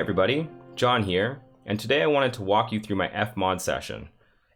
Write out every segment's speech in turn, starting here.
everybody, John here, and today I wanted to walk you through my FMOD session.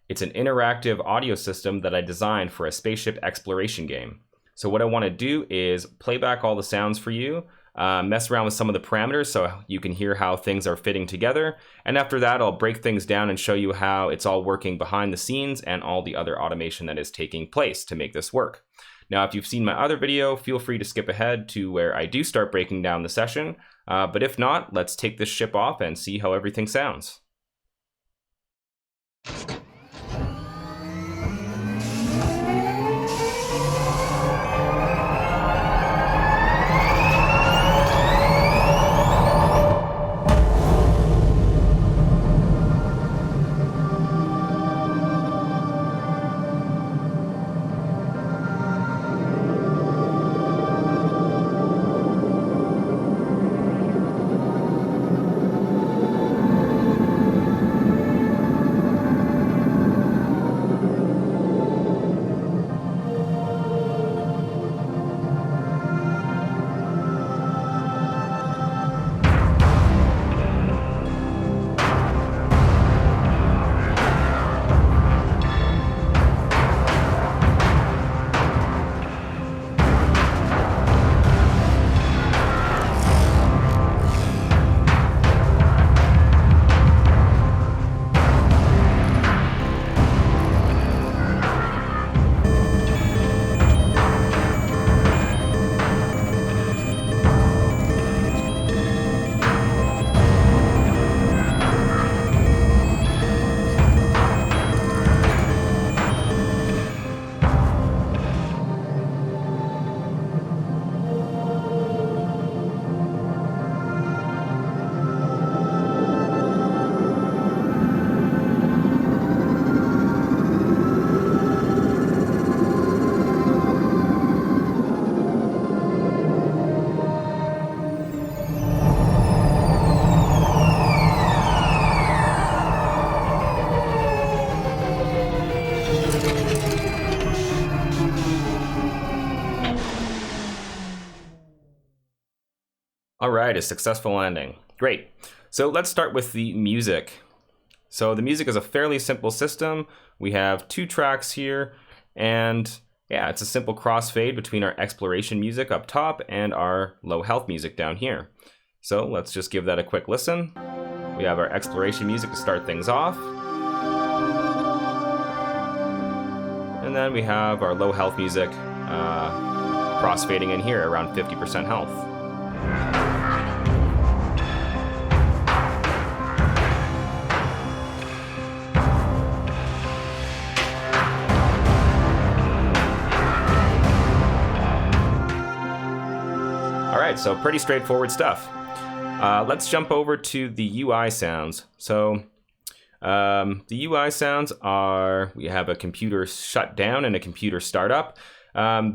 It's an interactive audio system that I designed for a spaceship exploration game. So what I want to do is play back all the sounds for you, mess around with some of the parameters so you can hear how things are fitting together, and after that I'll break things down and show you how it's all working behind the scenes and all the other automation that is taking place to make this work. Now, if you've seen my other video, feel free to skip ahead to where I do start breaking down the session, but if not, let's take this ship off and see how everything sounds. All right, a successful landing. Great. So let's start with the music. So the music is a fairly simple system. We have 2 tracks here, and yeah, it's a simple crossfade between our exploration music up top and our low health music down here. So let's just give that a quick listen. We have our exploration music to start things off. And then we have our low health music crossfading in here around 50% health. Alright, so pretty straightforward stuff. Let's jump over to the UI sounds. So the UI sounds are, we have a computer shutdown and a computer startup.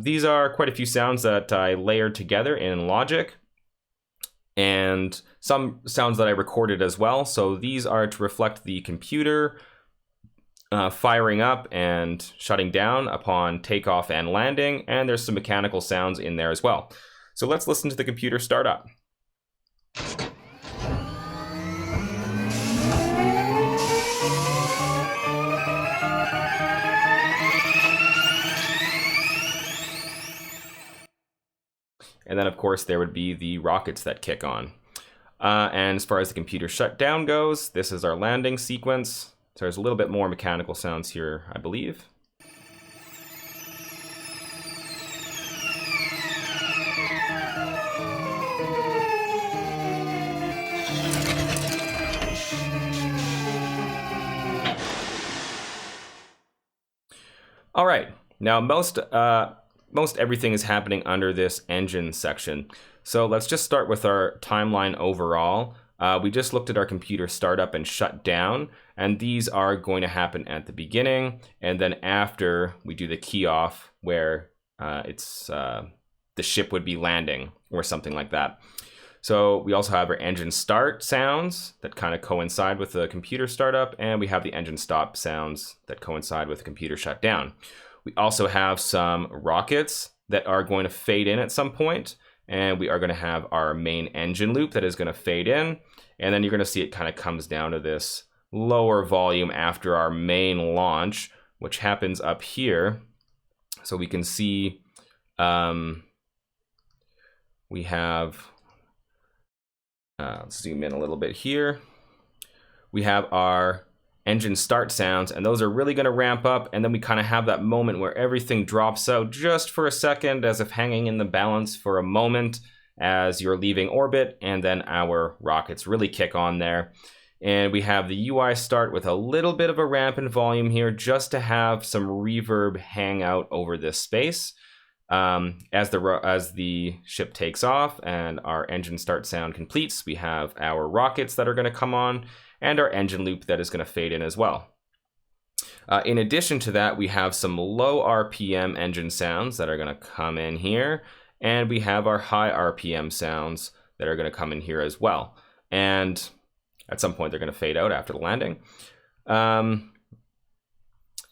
These are quite a few sounds that I layered together in Logic, and some sounds that I recorded as well. So these are to reflect the computer firing up and shutting down upon takeoff and landing, and there's some mechanical sounds in there as well. So let's listen to the computer start up. And then of course there would be the rockets that kick on. And as far as the computer shutdown goes, this is our landing sequence. So there's a little bit more mechanical sounds here, I believe. All right, now most everything is happening under this engine section. So let's just start with our timeline overall. We just looked at our computer startup and shut down, and these are going to happen at the beginning, and then after we do the key off where the ship would be landing or something like that. So we also have our engine start sounds that kind of coincide with the computer startup, and we have the engine stop sounds that coincide with the computer shutdown. We also have some rockets that are going to fade in at some point, and we are going to have our main engine loop that is going to fade in, and then you're going to see it kind of comes down to this lower volume after our main launch, which happens up here. So we can see we have, let's zoom in a little bit here. We have our engine start sounds, and those are really going to ramp up, and then we kind of have that moment where everything drops out just for a second, as if hanging in the balance for a moment as you're leaving orbit, and then our rockets really kick on there. And we have the UI start with a little bit of a ramp in volume here, just to have some reverb hang out over this space. As the ship takes off and our engine start sound completes, we have our rockets that are going to come on, and our engine loop that is going to fade in as well. In addition to that, we have some low RPM engine sounds that are going to come in here, and we have our high RPM sounds that are going to come in here as well. And at some point, they're going to fade out after the landing.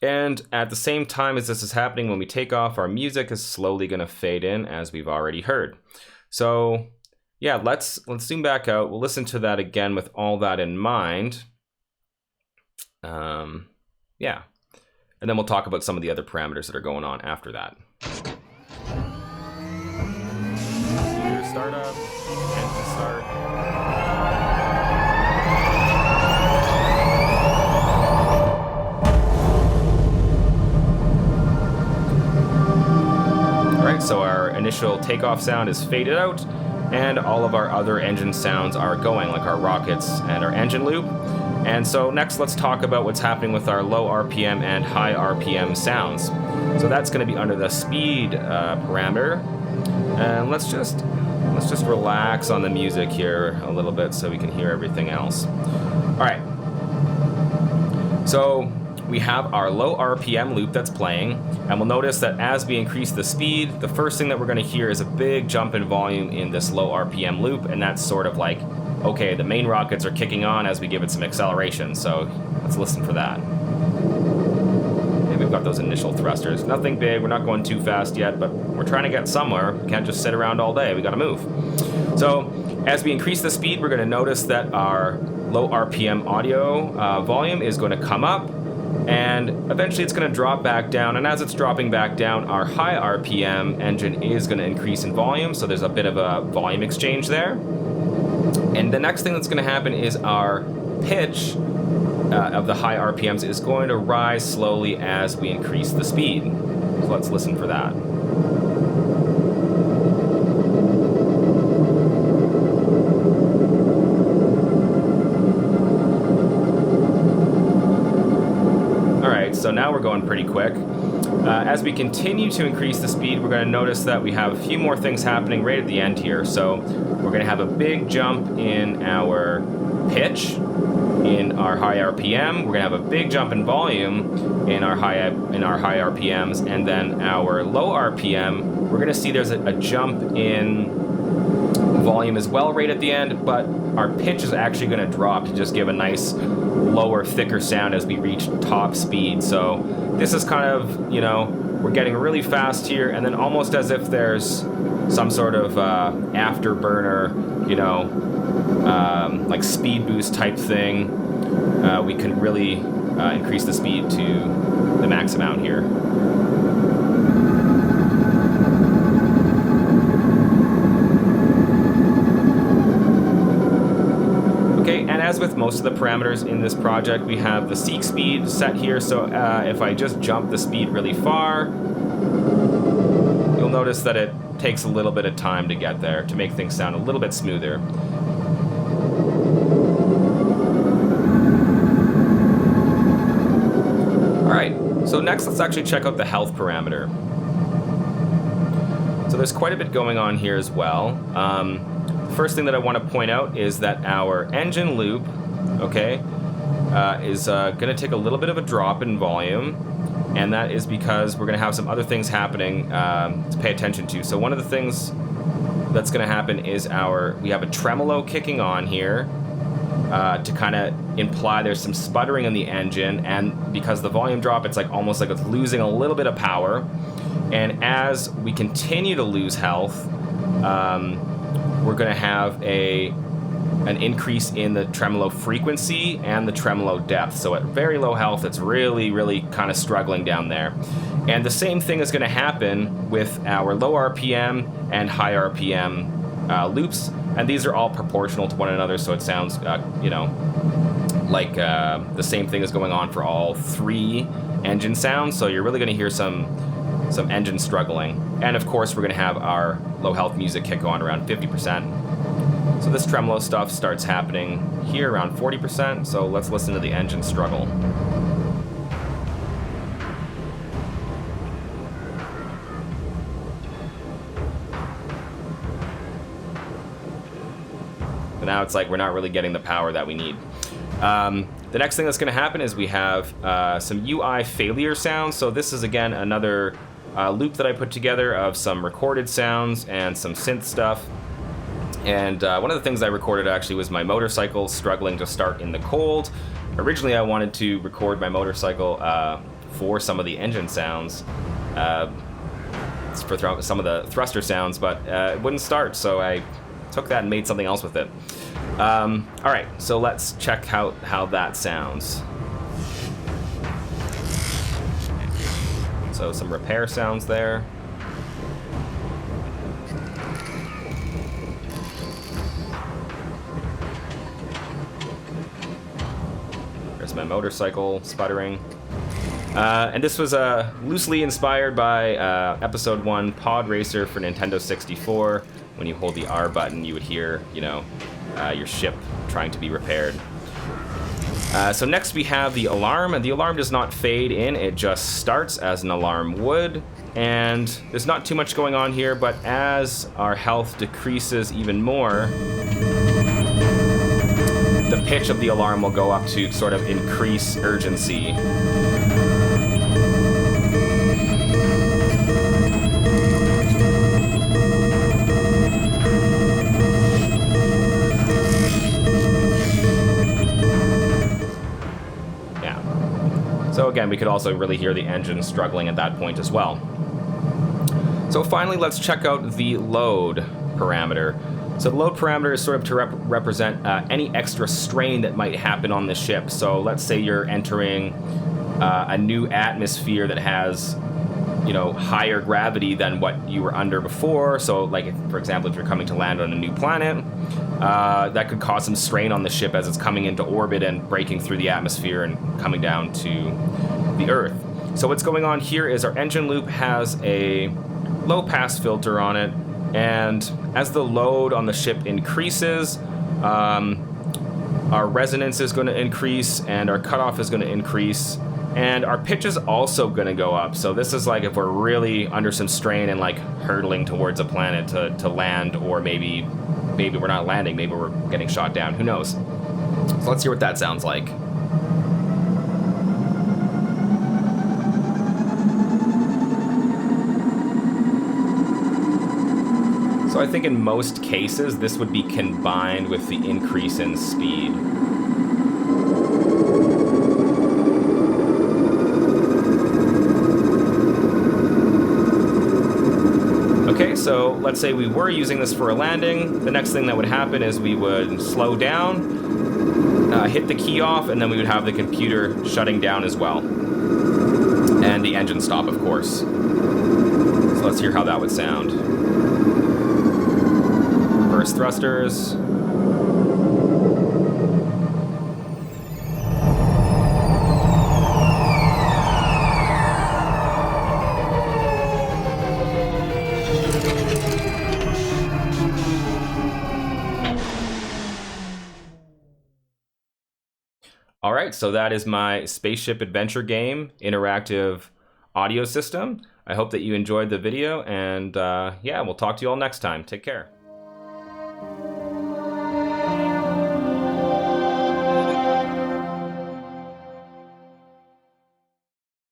And at the same time as this is happening, when we take off, our music is slowly going to fade in, as we've already heard. So yeah, let's zoom back out. We'll listen to that again with all that in mind. Yeah, and then we'll talk about some of the other parameters that are going on after that. Computer startup, engine start. So our initial takeoff sound is faded out, and all of our other engine sounds are going, like our rockets and our engine loop. And so next, let's talk about what's happening with our low RPM and high RPM sounds. So that's going to be under the speed parameter. And let's just relax on the music here a little bit so we can hear everything else. All right. So we have our low RPM loop that's playing, and we'll notice that as we increase the speed, the first thing that we're going to hear is a big jump in volume in this low RPM loop, and that's sort of like, okay, the main rockets are kicking on as we give it some acceleration, so let's listen for that. And we've got those initial thrusters. Nothing big, we're not going too fast yet, but we're trying to get somewhere. We can't just sit around all day, we gotta move. So as we increase the speed, we're going to notice that our low RPM audio volume is going to come up, and eventually it's going to drop back down, and as it's dropping back down, our high RPM engine is going to increase in volume, so there's a bit of a volume exchange there. And the next thing that's going to happen is our pitch of the high RPMs is going to rise slowly as we increase the speed. So let's listen for that. So now we're going pretty quick. As we continue to increase the speed, we're going to notice that we have a few more things happening right at the end here. So we're going to have a big jump in our pitch, in our high RPM. We're going to have a big jump in volume in our high RPMs, and then our low RPM, we're going to see there's a jump in volume as well right at the end, but our pitch is actually going to drop to just give a nice lower, thicker sound as we reach top speed. So this is kind of, you know, we're getting really fast here, and then almost as if there's some sort of afterburner, you know, like speed boost type thing. We can really increase the speed to the max amount here. As with most of the parameters in this project, we have the seek speed set here, so if I just jump the speed really far, you'll notice that it takes a little bit of time to get there to make things sound a little bit smoother. Alright, so next let's actually check out the health parameter. So there's quite a bit going on here as well. First thing that I want to point out is that our engine loop, okay, is going to take a little bit of a drop in volume, and that is because we're going to have some other things happening to pay attention to. So one of the things that's going to happen is we have a tremolo kicking on here to kind of imply there's some sputtering in the engine, and because the volume drop, it's like almost like it's losing a little bit of power. And as we continue to lose health, we're going to have an increase in the tremolo frequency and the tremolo depth. So at very low health, it's really, really kind of struggling down there. And the same thing is going to happen with our low RPM and high RPM loops. And these are all proportional to one another, so it sounds, you know, like the same thing is going on for all three engine sounds. So you're really going to hear some engine struggling. And of course, we're going to have our low health music kick on around 50%. So this tremolo stuff starts happening here around 40%, so let's listen to the engine struggle. So now it's like we're not really getting the power that we need. The next thing that's going to happen is we have some UI failure sounds. So this is again another loop that I put together of some recorded sounds and some synth stuff. And one of the things I recorded actually was my motorcycle struggling to start in the cold. Originally I wanted to record my motorcycle for some of the engine sounds, for some of the thruster sounds, but it wouldn't start, so I took that and made something else with it. All right, so let's check how that sounds. So some repair sounds there. There's my motorcycle sputtering. And this was loosely inspired by episode 1 Pod Racer for Nintendo 64. When you hold the R button, you would hear, you know, your ship trying to be repaired. So next we have the alarm, and the alarm does not fade in, it just starts as an alarm would. And there's not too much going on here, but as our health decreases even more, the pitch of the alarm will go up to sort of increase urgency. So again, we could also really hear the engine struggling at that point as well. So finally, let's check out the load parameter. So the load parameter is sort of to represent any extra strain that might happen on the ship. So let's say you're entering a new atmosphere that has, you know, higher gravity than what you were under before. So like, for example, if you're coming to land on a new planet, that could cause some strain on the ship as it's coming into orbit and breaking through the atmosphere and coming down to the Earth. So what's going on here is our engine loop has a low pass filter on it, and as the load on the ship increases, our resonance is going to increase and our cutoff is going to increase, and our pitch is also going to go up. So this is like if we're really under some strain and like hurtling towards a planet to land, or maybe we're not landing, maybe we're getting shot down, who knows. So let's hear what that sounds like. So I think in most cases this would be combined with the increase in speed. Okay, so let's say we were using this for a landing. The next thing that would happen is we would slow down, hit the key off, and then we would have the computer shutting down as well. And the engine stop, of course. So let's hear how that would sound. First thrusters. All right, so that is my Spaceship Adventure game interactive audio system. I hope that you enjoyed the video, and yeah, we'll talk to you all next time. Take care.